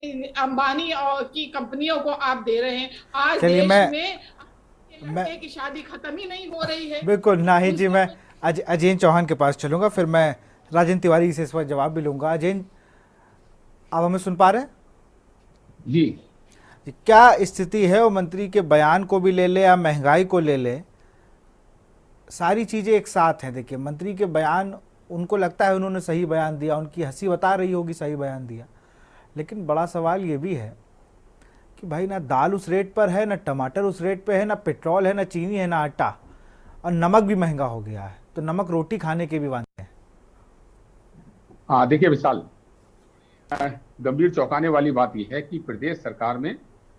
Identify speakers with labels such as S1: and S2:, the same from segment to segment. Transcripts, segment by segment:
S1: अंबानी और की कंपनियों को आप दे रहे हैं। आज
S2: चलिए
S1: देश में
S2: मैं
S1: लड़के की शादी खत्म ही नहीं हो रही है।
S2: बिल्कुल नहीं जी,
S1: दूसरे
S2: मैं अजय चौहान के पास चलूंगा, फिर मैं राजेंद्र तिवारी से इस पर जवाब भी लूंगा। अजय, आप हमें सुन पा रहे हैं?
S3: जी।
S2: जी, क्या स्थिति है? वो मंत्री के बयान को भी ले ले या महंगाई को ले ले, सारी चीज़ें एक साथ हैं। देखिए, मंत्री के बयान, उनको लगता है उन्होंने सही बयान दिया, उनकी हंसी बता रही होगी सही बयान दिया, लेकिन बड़ा सवाल ये भी है कि भाई ना दाल उस रेट पर है, ना टमाटर उस रेट पे है, ना पेट्रोल है, ना चीनी है, ना आटा, और नमक भी महंगा हो गया है, तो नमक रोटी खाने के भी वांदे हैं।
S3: हाँ, देखिए विशाल, गंभीर चौंकाने वाली बात यह है कि प्रदेश सरकार में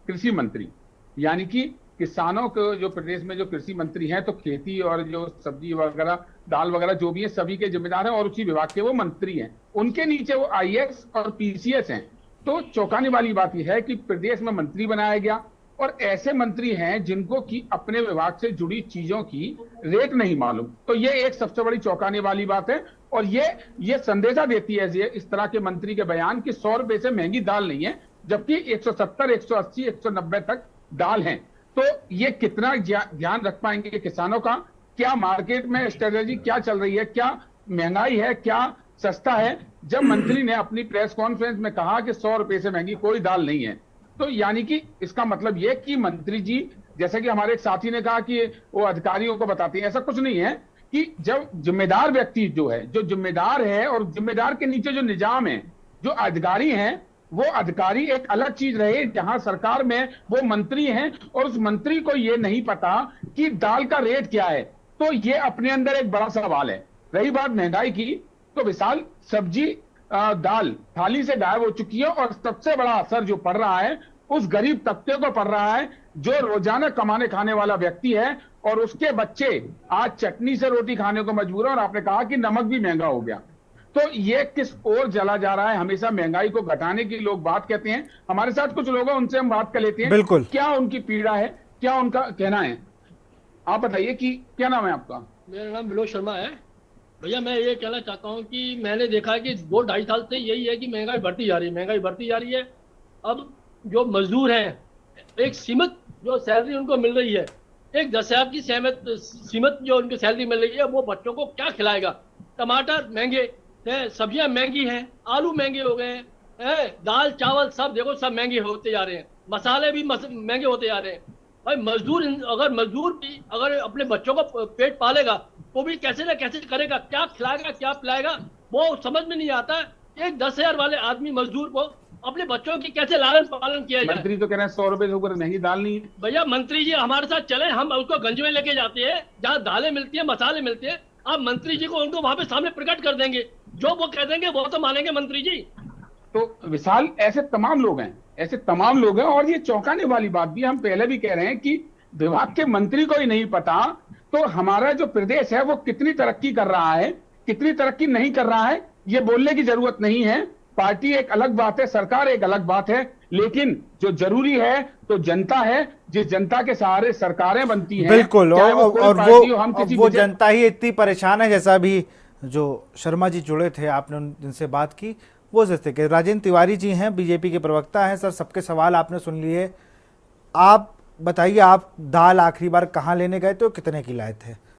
S3: कृषि मंत्री, यानी कि किसानों को, जो प्रदेश में जो कृषि मंत्री हैं, तो खेती और जो सब्जी वगैरह, दाल वगैरह जो भी है, सभी के जिम्मेदार हैं और उसी विभाग के वो मंत्री हैं। उनके नीचे वो आईएएस और पीसीएस हैं। तो चौंकाने वाली बात यह है कि प्रदेश में मंत्री बनाया गया और ऐसे मंत्री हैं जिनको कि अपने विभाग से जुड़ी चीजों की रेट नहीं मालूम। तो ये एक सबसे बड़ी चौंकाने वाली बात है और ये संदेशा देती है ये इस तरह के मंत्री के बयान कि 100 रुपए से महंगी दाल नहीं है, जबकि 170, 180, 190 तक दाल है। तो ये कितना ध्यान रख पाएंगे किसानों का? क्या मार्केट में स्ट्रेटेजी क्या चल रही है, क्या महंगाई है, क्या सस्ता है? जब मंत्री ने अपनी प्रेस कॉन्फ्रेंस में कहा कि 100 रुपए से महंगी कोई दाल नहीं है, तो यानी कि इसका मतलब यह कि मंत्री जी, जैसे कि हमारे एक साथी ने कहा कि वो अधिकारियों को बताते हैं, ऐसा कुछ नहीं है। कि जब जिम्मेदार व्यक्ति जो है, जो जिम्मेदार है, और जिम्मेदार के नीचे जो निजाम है, जो अधिकारी हैं, वो अधिकारी एक अलग चीज रहे, जहां सरकार में वो मंत्री हैं और उस मंत्री को ये नहीं पता कि दाल का रेट क्या है। तो ये अपने अंदर एक बड़ा सवाल है। रही बात महंगाई की, तो विशाल, सब्जी दाल थाली से गायब हो चुकी है और सबसे बड़ा असर जो पड़ रहा है उस गरीब तबके को पड़ रहा है जो रोजाना कमाने खाने वाला व्यक्ति है और उसके बच्चे आज चटनी से रोटी खाने को मजबूर है। और आपने कहा कि नमक भी महंगा हो गया, तो ये किस ओर चला जा रहा है? हमेशा महंगाई को घटाने की लोग बात कहते हैं। हमारे साथ कुछ लोग हैं, उनसे हम बात कर लेते हैं,
S2: बिल्कुल।
S3: क्या उनकी पीड़ा है, क्या उनका कहना है। आप बताइए कि क्या नाम है आपका?
S4: मेरा नाम विनोद शर्मा है। भैया, मैं ये कहना चाहता हूँ कि मैंने देखा है कि 2-2.5 साल से यही है कि महंगाई बढ़ती जा रही है, महंगाई बढ़ती जा रही है। अब जो मजदूर हैं, एक सीमित जो सैलरी उनको मिल रही है, एक 10,000 की सीमित जो उनको सैलरी मिल रही है, वो बच्चों को क्या खिलाएगा? टमाटर महंगे हैं, सब्जियां महंगी हैं, आलू महंगे हो गए हैं, दाल चावल सब देखो सब महंगे होते जा रहे हैं, मसाले भी महंगे होते जा रहे हैं। भाई अगर मजदूर भी अगर अपने बच्चों को पेट पालेगा तो भी कैसे ना कैसे करेगा, क्या खिलाएगा क्या पिलाएगा, वो समझ में नहीं आता। एक 10,000 वाले आदमी मजदूर को अपने बच्चों की कैसे लालन पालन किया जाए?
S3: मंत्री तो कह रहे हैं 100 रुपए से ऊपर महंगी दाल नहीं है।
S4: भैया, मंत्री जी हमारे साथ चले, हम उसको गंज में लेके जाते हैं जहाँ दालें मिलती है, मसाले मिलते हैं। आप मंत्री जी को उनको वहां पे सामने प्रकट कर देंगे, जो वो कह देंगे वो तो मानेंगे मंत्री जी।
S3: तो विशाल, ऐसे तमाम लोग हैं, ऐसे तमाम लोग हैं। और ये चौंकाने वाली बात भी हम पहले भी कह रहे हैं कि विभाग के मंत्री को ही नहीं पता तो हमारा जो प्रदेश है वो कितनी तरक्की कर रहा है, कितनी तरक्की नहीं कर रहा है, ये बोलने की जरूरत नहीं है। पार्टी एक अलग बात है, सरकार एक अलग बात है, लेकिन जो जरूरी है तो जनता है, जिस जनता के सहारे सरकारें बनती हैं।
S2: बिल्कुल। और वो
S3: भी
S2: जनता ही इतनी परेशान है, जैसा अभी जो शर्मा जी जुड़े थे, आपने जिनसे बात की, वो जैसे कि राजेंद्र तिवारी जी हैं, बीजेपी के प्रवक्ता हैं। सर, सबके सवाल आपने सुन लिए। आप बताइए, आप दाल आखिरी बार कहाँ लेने गए थे, कितने की लाए थे?